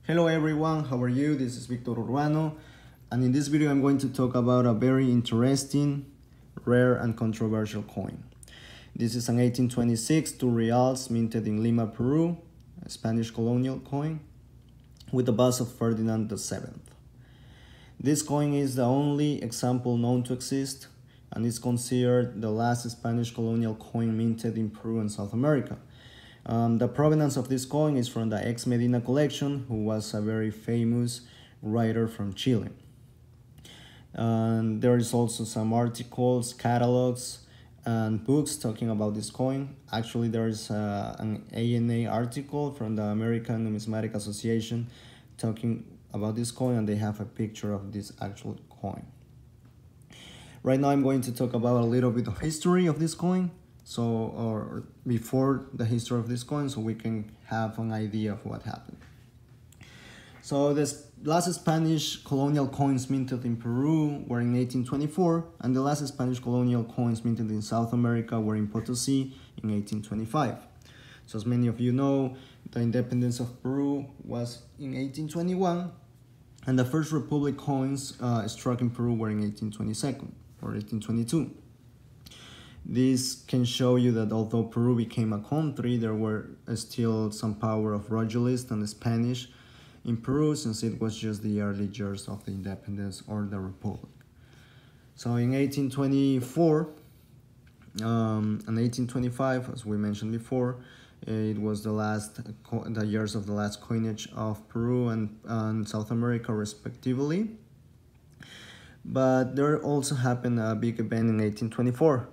Hello everyone, how are you? This is Victor Urbano, and in this video I'm going to talk about a very interesting, rare and controversial coin. This is an 1826 2 reals minted in Lima, Peru, a Spanish colonial coin with the bust of Ferdinand VII. This coin is the only example known to exist and is considered the last Spanish colonial coin minted in Peru and South America. The provenance of this coin is from the ex-Medina collection, who was a very famous writer from Chile. And there is also some articles, catalogs, and books talking about this coin. Actually, there is an ANA article from the American Numismatic Association talking about this coin, and they have a picture of this actual coin. Right now I'm going to talk about a little bit of history of this coin, or before the history of this coin, so we can have an idea of what happened. So the last Spanish colonial coins minted in Peru were in 1824, and the last Spanish colonial coins minted in South America were in Potosí in 1825. So as many of you know, the independence of Peru was in 1821, and the first republic coins struck in Peru were in 1822 or 1822. This can show you that although Peru became a country, there were still some power of Royalists and the Spanish in Peru, since it was just the early years of the independence or the republic. So in 1824 and 1825, as we mentioned before, it was the years of the last coinage of Peru and South America respectively. But there also happened a big event in 1824.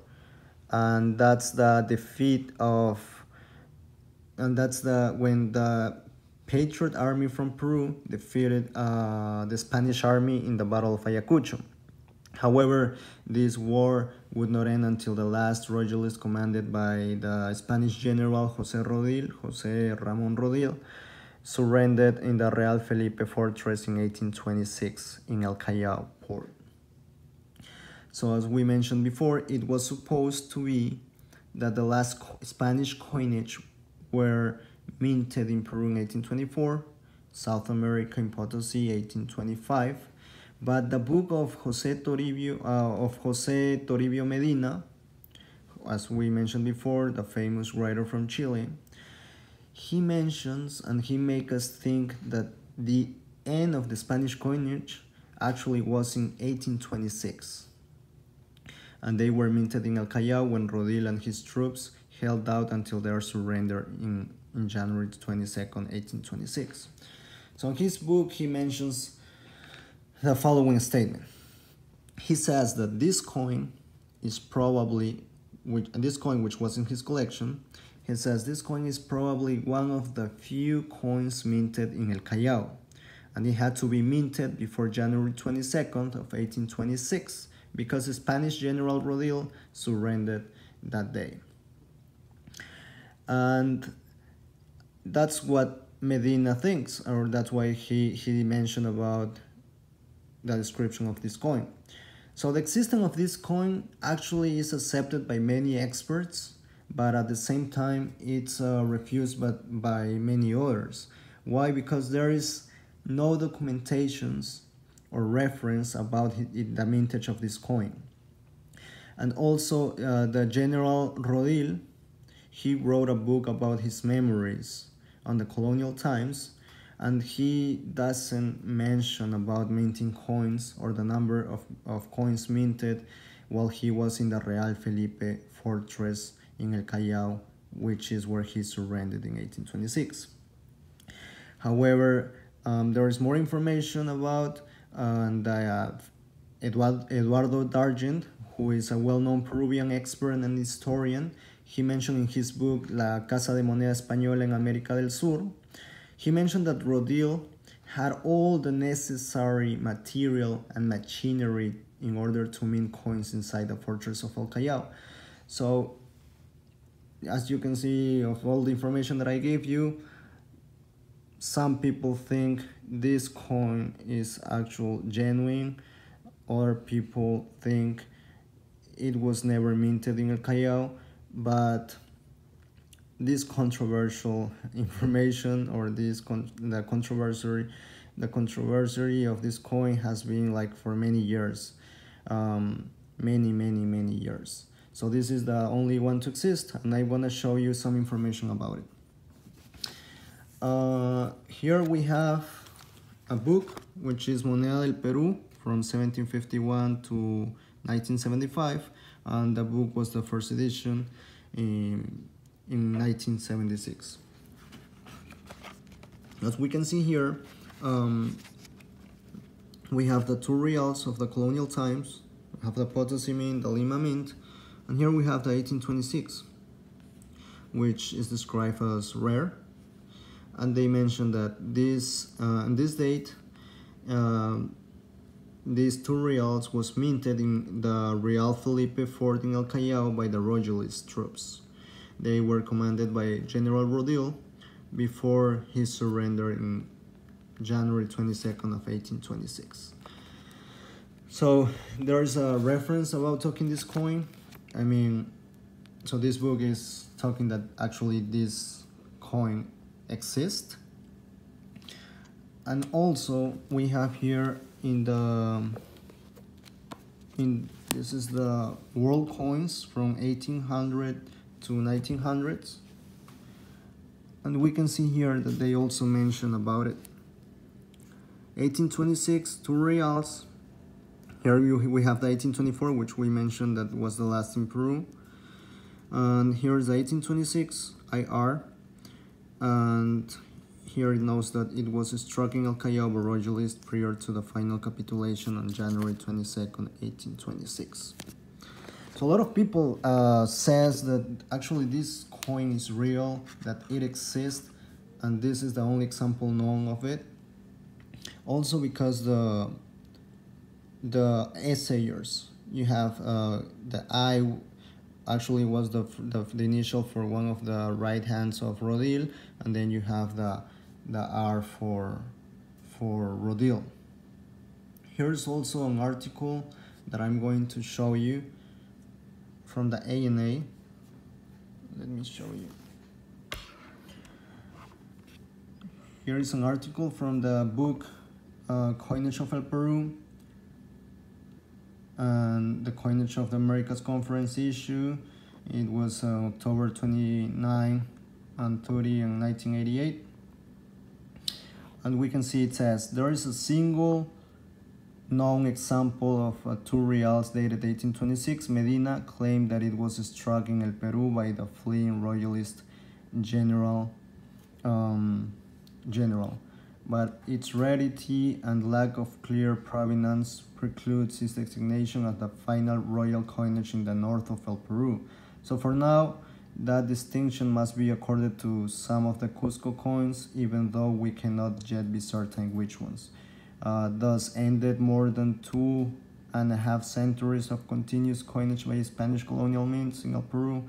And that's the defeat when the Patriot Army from Peru defeated the Spanish army in the Battle of Ayacucho. However, this war would not end until the last Royalist, commanded by the Spanish general José Ramón Rodil, surrendered in the Real Felipe fortress in 1826 in El Callao port. So as we mentioned before, it was supposed to be that the last Spanish coinage were minted in Peru in 1824, South America in Potosí 1825, but the book of José Toribio Medina, as we mentioned before, the famous writer from Chile, he mentions and he makes us think that the end of the Spanish coinage actually was in 1826. And they were minted in El Callao when Rodil and his troops held out until their surrender in January 22nd, 1826. So in his book, he mentions the following statement. He says that this coin is probably, which was in his collection, he says this coin is probably one of the few coins minted in El Callao, and it had to be minted before January 22nd of 1826, because the Spanish General Rodil surrendered that day. And that's what Medina thinks, or that's why he mentioned about the description of this coin. So the existence of this coin actually is accepted by many experts, but at the same time it's refused by many others. Why? Because there is no documentations or reference about the mintage of this coin. And also the General Rodil, he wrote a book about his memories on the colonial times, and he doesn't mention about minting coins or the number of coins minted while he was in the Real Felipe fortress in El Callao, which is where he surrendered in 1826. However, there is more information about Eduardo Dargent, who is a well-known Peruvian expert and historian. He mentioned in his book La Casa de Moneda Española en América del Sur, he mentioned that Rodil had all the necessary material and machinery in order to mint coins inside the fortress of El Callao. So, as you can see of all the information that I gave you, some people think this coin is actual genuine. Other people think it was never minted in El Callao, but this controversial information, or the controversy of this coin has been like for many years, many years. So this is the only one to exist, and I want to show you some information about it. Here we have a book which is Moneda del Perú from 1751 to 1975, and the book was the first edition in 1976. As we can see here, we have the 2 reals of the colonial times, we have the Potosí Mint, the Lima Mint, and here we have the 1826, which is described as rare. And they mentioned that on this date, these 2 reals was minted in the Real Felipe Fort in El Callao by the Royalist troops. They were commanded by General Rodil before his surrender in January 22nd of 1826. So there's a reference about talking this coin. I mean, so this book is talking that actually this coin exists. And also we have here this is the world coins from 1800 to 1900s, and we can see here that they also mention about it. 1826, 2 reals. Here we have the 1824, which we mentioned that was the last in Peru, and here's the 1826 IR, and here it knows that it was struck in El Callao by Royalist prior to the final capitulation on January 22nd, 1826. So a lot of people says that actually this coin is real, that it exists, and this is the only example known of it. Also because the essayers, you have the I actually was the initial for one of the right hands of Rodil, and then you have the R for Rodil. Here's also an article that I'm going to show you from the ANA. Let me show you. Here is an article from the book Coinage of El Peru and the Coinage of the Americas Conference issue. It was October 29 and 30 in 1988. And we can see it says, there is a single known example of 2 reals dated 1826. Medina claimed that it was struck in El Peru by the fleeing royalist general, but its rarity and lack of clear provenance precludes its designation as the final royal coinage in the north of El Peru. So for now, that distinction must be accorded to some of the Cusco coins, even though we cannot yet be certain which ones. Thus ended more than 2.5 centuries of continuous coinage by Spanish colonial mints in El Peru.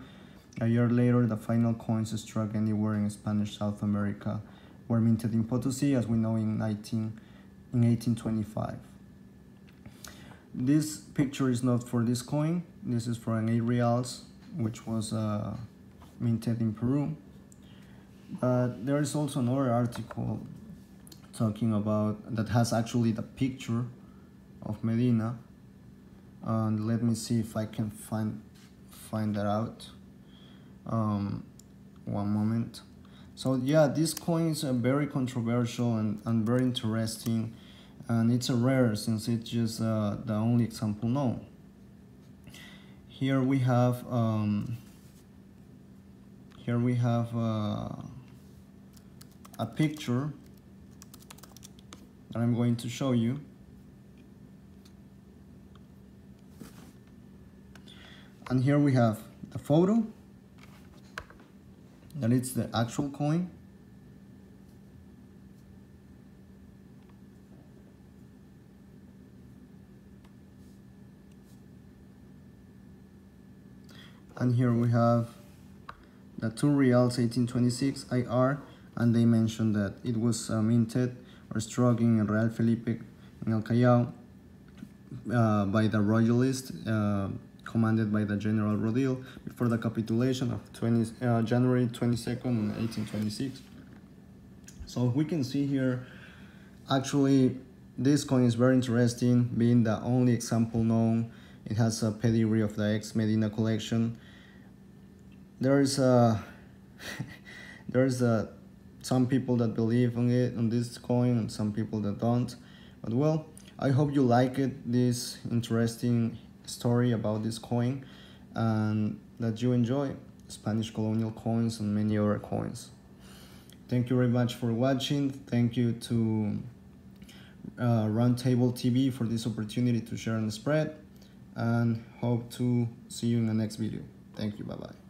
A year later, the final coins struck anywhere in Spanish South America were minted in Potosí, as we know, in 1825. This picture is not for this coin. This is for an 8 reals, which was minted in Peru. But there is also another article talking about that has actually the picture of Medina, and let me see if I can find that out. One moment. So yeah, this coin is very controversial and very interesting, and it's a rare since it's just the only example known. Here we have a picture that I'm going to show you. And here we have the photo, that it's the actual coin. And here we have the 2 reals 1826 IR, and they mentioned that it was minted or struck in Real Felipe in El Callao by the Royalist commanded by the General Rodil before the capitulation of January 22nd, 1826. So we can see here, actually, this coin is very interesting, being the only example known. It has a pedigree of the ex-Medina collection. There is some people that believe on this coin, and some people that don't. But well, I hope you like it, this interesting story about this coin, and that you enjoy Spanish colonial coins and many other coins. Thank you very much for watching. Thank you to Roundtable TV for this opportunity to share and spread, and hope to see you in the next video. Thank you. Bye bye.